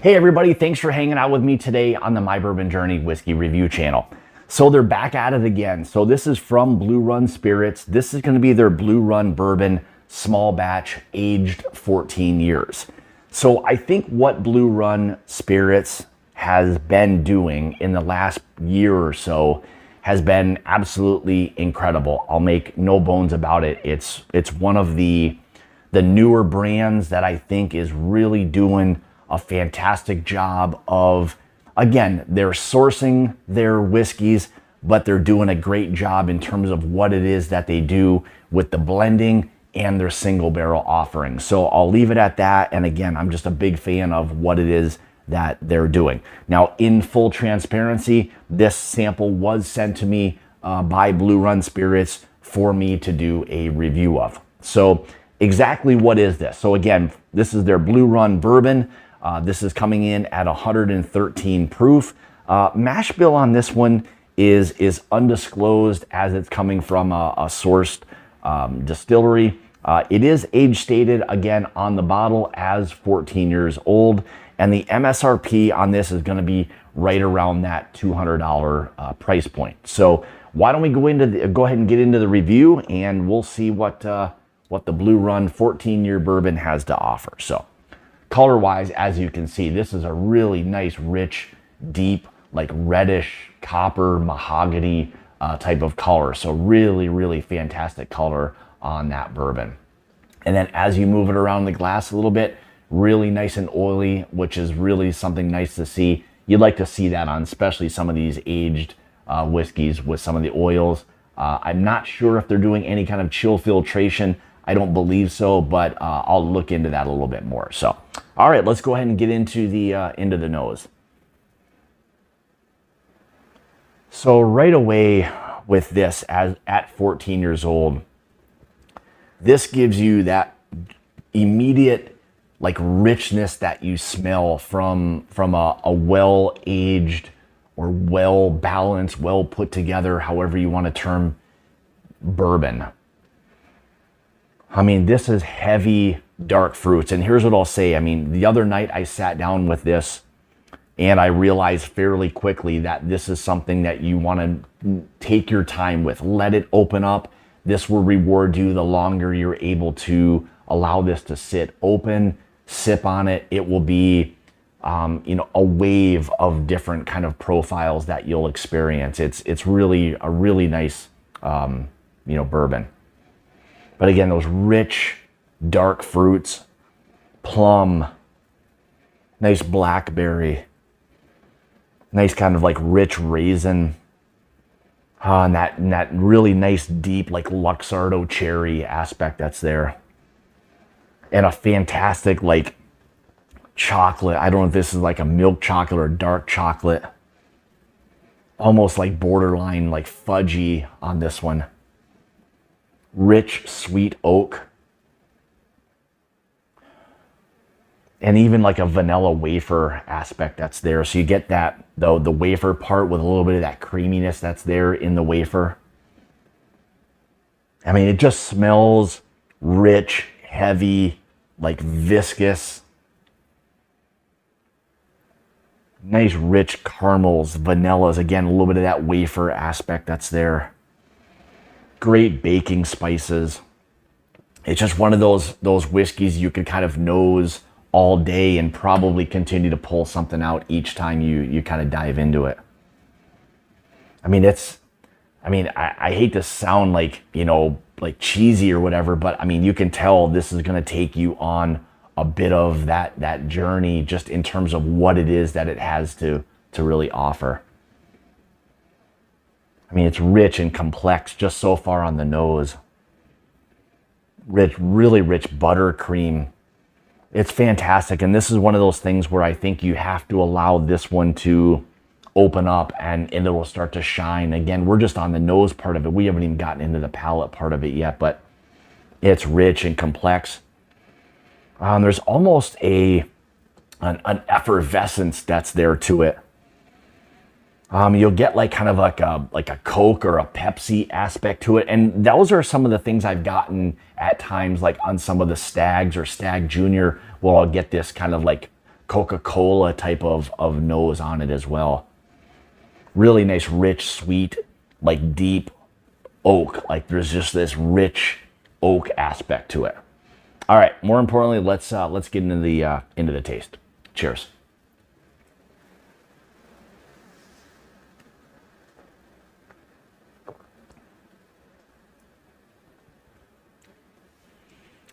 Hey everybody, thanks for hanging out with me today on the My Bourbon Journey Whiskey Review channel. So they're back at it again. So this is from Blue Run Spirits. This is going to be their Blue Run Bourbon small batch, aged 14 years. So I think what Blue Run Spirits has been doing in the last year or so has been absolutely incredible. I'll make no bones about it. It's one of the newer brands that I think is really doing a fantastic job of, again, they're sourcing their whiskeys, but they're doing a great job in terms of what it is that they do with the blending and their single barrel offering. So I'll leave it at that. And again, I'm just a big fan of what it is that they're doing. Now, in full transparency, this sample was sent to me by Blue Run Spirits for me to do a review of. So exactly what is this? So again, this is their Blue Run Bourbon. This is coming in at 113 proof. Mash bill on this one is undisclosed, as it's coming from a sourced distillery. It is age stated again on the bottle as 14 years old, and the MSRP on this is going to be right around that $200 price point. So why don't we go ahead and get into the review, and we'll see what the Blue Run 14-year bourbon has to offer. So color wise, as you can see, this is a really nice, rich, deep, like reddish copper mahogany type of color. So really fantastic color on that bourbon. And then as you move it around the glass a little bit, really nice and oily, which is really something nice to see. You'd like to see that on especially some of these aged whiskeys with some of the oils. I'm not sure if they're doing any kind of chill filtration. I don't believe so, but I'll look into that a little bit more. So, all right, let's go ahead and get into the nose. So right away with this, as at 14 years old, this gives you that immediate like richness that you smell from a well-aged or well-balanced, well put together, however you want to term, bourbon. I mean, this is heavy, dark fruits. And here's what I'll say. I mean, the other night I sat down with this and I realized fairly quickly that this is something that you want to take your time with. Let it open up. This will reward you the longer you're able to allow this to sit open, sip on it. It will be, you know, a wave of different kind of profiles that you'll experience. It's really a really nice, you know, bourbon. But again, those rich, dark fruits, plum, nice blackberry, nice kind of like rich raisin, and that really nice, deep, like Luxardo cherry aspect that's there. And a fantastic, like, chocolate. I don't know if this is like a milk chocolate or dark chocolate. Almost like borderline, like fudgy on this one. Rich, sweet oak, and even like a vanilla wafer aspect that's there. So you get that, though, the wafer part with a little bit of that creaminess that's there in the wafer. I mean, it just smells rich, heavy, like viscous. Nice, rich caramels, vanillas. Again, a little bit of that wafer aspect that's there. Great baking spices. It's just one of those whiskeys you can kind of nose all day and probably continue to pull something out each time you kind of dive into it. I mean, I hate to sound like, you know, like cheesy or whatever, but I mean, you can tell this is going to take you on a bit of that journey just in terms of what it is that it has to really offer. I mean, it's rich and complex just so far on the nose. Rich, really rich buttercream. It's fantastic. And this is one of those things where I think you have to allow this one to open up and it will start to shine. Again, we're just on the nose part of it. We haven't even gotten into the palate part of it yet, but it's rich and complex. There's almost an effervescence that's there to it. You'll get like kind of like a Coke or a Pepsi aspect to it. And those are some of the things I've gotten at times, like on some of the Stags or Stag Junior, where I'll get this kind of like Coca-Cola type of nose on it as well. Really nice, rich, sweet, like deep oak. Like there's just this rich oak aspect to it. All right, more importantly, let's get into the taste. Cheers.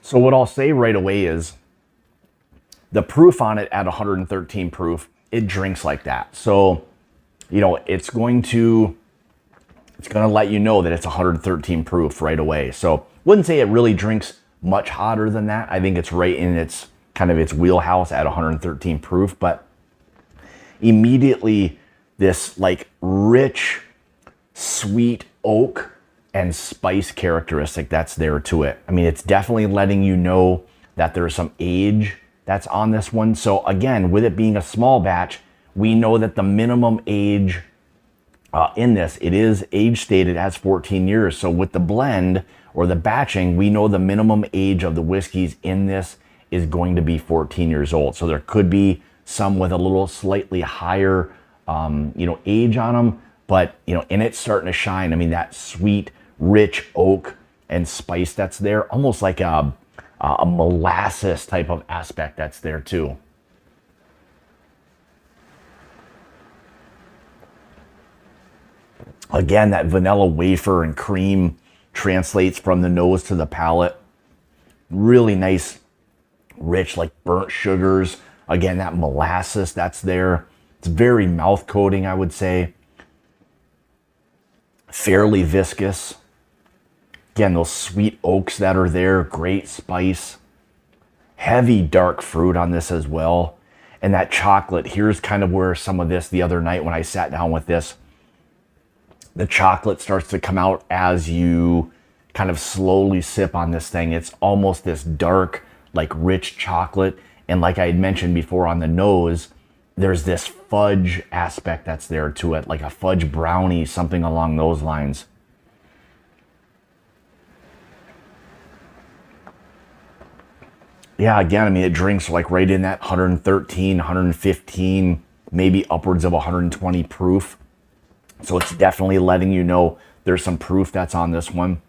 So what I'll say right away is the proof on it at 113 proof, it drinks like that. So, you know, it's going to let you know that it's 113 proof right away. So wouldn't say it really drinks much hotter than that. I think it's right in its kind of its wheelhouse at 113 proof, but immediately this like rich, sweet oak and spice characteristic that's there to it. I mean, it's definitely letting you know that there's some age that's on this one. So again, with it being a small batch, we know that the minimum age in this, it is age stated as 14 years. So with the blend or the batching, we know the minimum age of the whiskeys in this is going to be 14 years old. So there could be some with a little slightly higher, you know, age on them, but you know, and it's starting to shine. I mean, that sweet, rich oak and spice that's there, almost like a molasses type of aspect that's there too. Again, that vanilla wafer and cream translates from the nose to the palate. Really nice, rich, like burnt sugars. Again, that molasses that's there. It's very mouth coating, I would say. Fairly viscous. Again, those sweet oaks that are there, great spice. Heavy dark fruit on this as well. And that chocolate, here's kind of where some of this the other night when I sat down with this, the chocolate starts to come out as you kind of slowly sip on this thing. It's almost this dark, like rich chocolate. And like I had mentioned before on the nose, there's this fudge aspect that's there to it, like a fudge brownie, something along those lines. Yeah, again, I mean, it drinks like right in that 113, 115, maybe upwards of 120 proof. So it's definitely letting you know there's some proof that's on this one.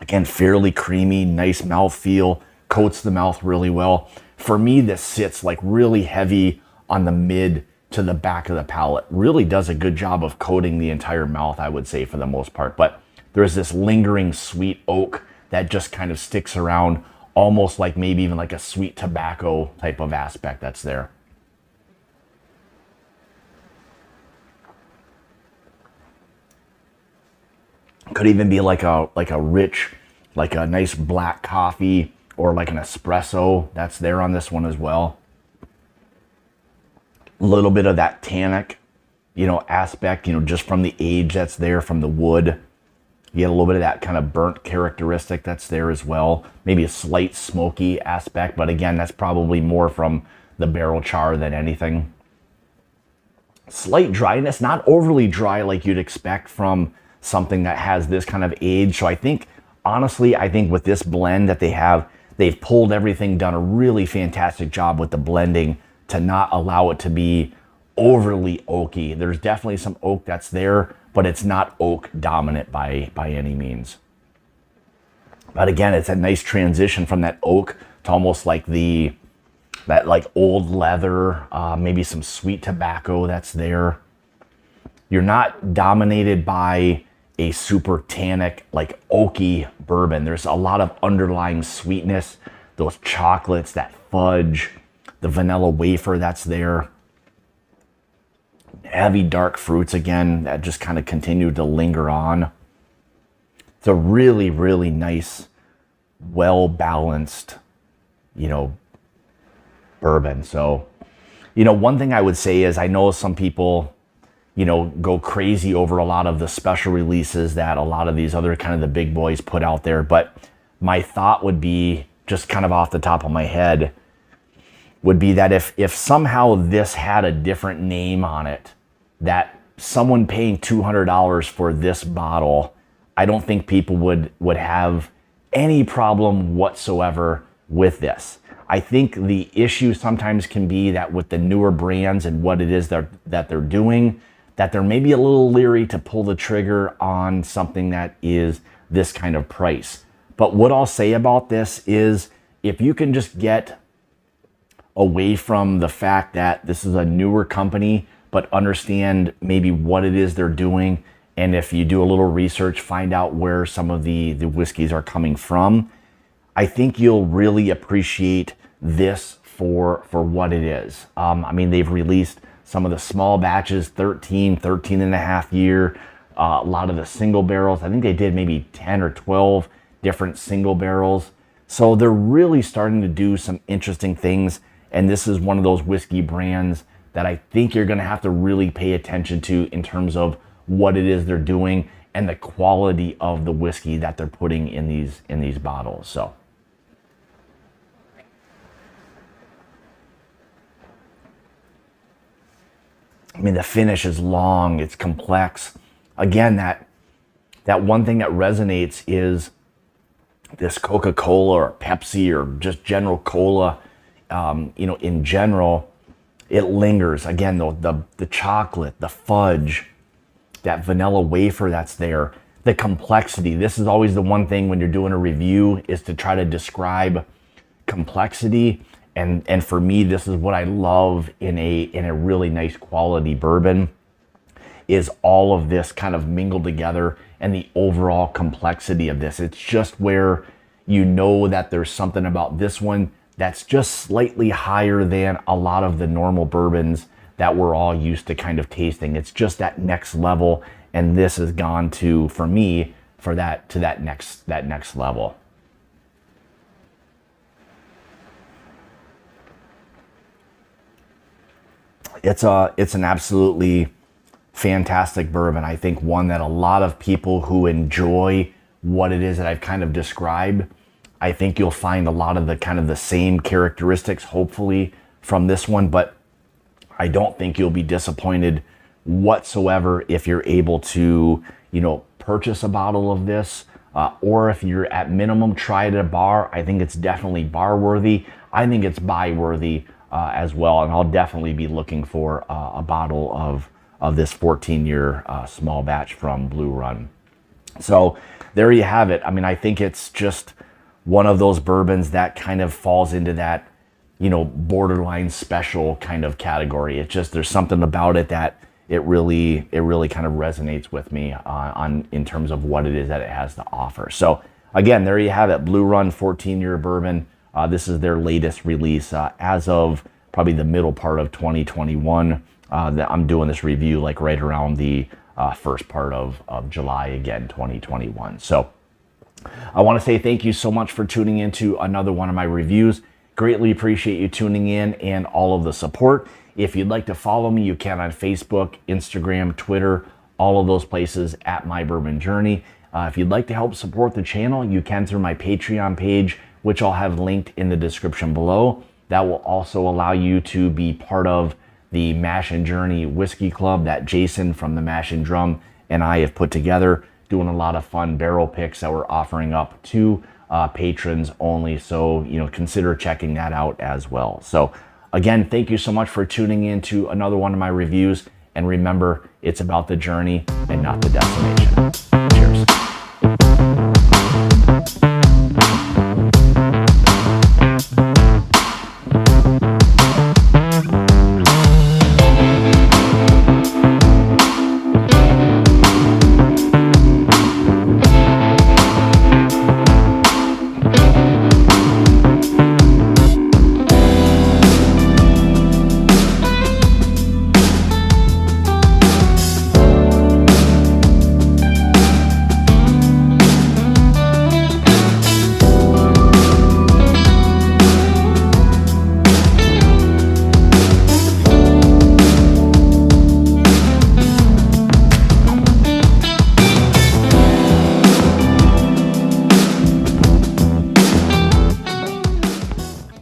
Again, fairly creamy, nice mouthfeel, coats the mouth really well. For me, this sits like really heavy on the mid to the back of the palate. Really does a good job of coating the entire mouth, I would say, for the most part. But there's this lingering sweet oak that just kind of sticks around, almost like maybe even like a sweet tobacco type of aspect that's there. Could even be like a rich, like a nice black coffee or like an espresso that's there on this one as well. A little bit of that tannic, you know, aspect, you know, just from the age that's there from the wood. You get a little bit of that kind of burnt characteristic that's there as well. Maybe a slight smoky aspect, but again, that's probably more from the barrel char than anything. Slight dryness, not overly dry like you'd expect from something that has this kind of age. So I think, honestly, I think with this blend that they have, they've pulled everything, done a really fantastic job with the blending to not allow it to be overly oaky. There's definitely some oak that's there, but it's not oak dominant by any means. But again, it's a nice transition from that oak to almost like that like old leather, maybe some sweet tobacco that's there. You're not dominated by a super tannic, like oaky bourbon. There's a lot of underlying sweetness, those chocolates, that fudge, the vanilla wafer that's there. Heavy dark fruits again that just kind of continue to linger on. It's a really, really nice, well-balanced, you know, bourbon. So, you know, one thing I would say is I know some people, you know, go crazy over a lot of the special releases that a lot of these other kind of the big boys put out there. But my thought would be, just kind of off the top of my head, would be that if somehow this had a different name on it, that someone paying $200 for this bottle, I don't think people would have any problem whatsoever with this. I think the issue sometimes can be that with the newer brands and what it is that they're doing, that they're maybe a little leery to pull the trigger on something that is this kind of price. But what I'll say about this is, if you can just get away from the fact that this is a newer company, but understand maybe what it is they're doing, and if you do a little research, find out where some of the whiskeys are coming from, I think you'll really appreciate this for what it is. I mean, they've released some of the small batches, 13 and a half year, a lot of the single barrels. I think they did maybe 10 or 12 different single barrels. So they're really starting to do some interesting things. And this is one of those whiskey brands that I think you're going to have to really pay attention to in terms of what it is they're doing and the quality of the whiskey that they're putting in these bottles. So I mean, the finish is long, it's complex. Again, that one thing that resonates is this Coca-Cola or Pepsi or just general cola, you know, in general, it lingers. Again, the chocolate, the fudge, that vanilla wafer that's there, the complexity. This is always the one thing when you're doing a review, is to try to describe complexity. And for me, this is what I love in a really nice quality bourbon, is all of this kind of mingled together and the overall complexity of this. It's just where you know that there's something about this one that's just slightly higher than a lot of the normal bourbons that we're all used to kind of tasting. It's just that next level, and this has gone to, for me, for that next level. It's an absolutely fantastic bourbon. I think one that a lot of people who enjoy what it is that I've kind of described, I think you'll find a lot of the kind of the same characteristics, hopefully, from this one. But I don't think you'll be disappointed whatsoever if you're able to, you know, purchase a bottle of this, or if you're at minimum try it at a bar. I think it's definitely bar worthy. I think it's buy worthy as well, and I'll definitely be looking for a bottle of this 14-year small batch from Blue Run. So there you have it. I mean, I think it's just one of those bourbons that kind of falls into that, you know, borderline special kind of category. It's just, there's something about it that it really kind of resonates with me in terms of what it is that it has to offer. So again, there you have it, Blue Run 14-year bourbon. This is their latest release as of probably the middle part of 2021. That I'm doing this review like right around the first part of July, again, 2021. So I want to say thank you so much for tuning into another one of my reviews. Greatly appreciate you tuning in and all of the support. If you'd like to follow me, you can on Facebook, Instagram, Twitter, all of those places at My Bourbon Journey. If you'd like to help support the channel, you can through my Patreon page, which I'll have linked in the description below. That will also allow you to be part of the Mash and Journey Whiskey Club that Jason from the Mash and Drum and I have put together, doing a lot of fun barrel picks that we're offering up to patrons only. So, you know, consider checking that out as well. So again, thank you so much for tuning in to another one of my reviews. And remember, it's about the journey and not the destination.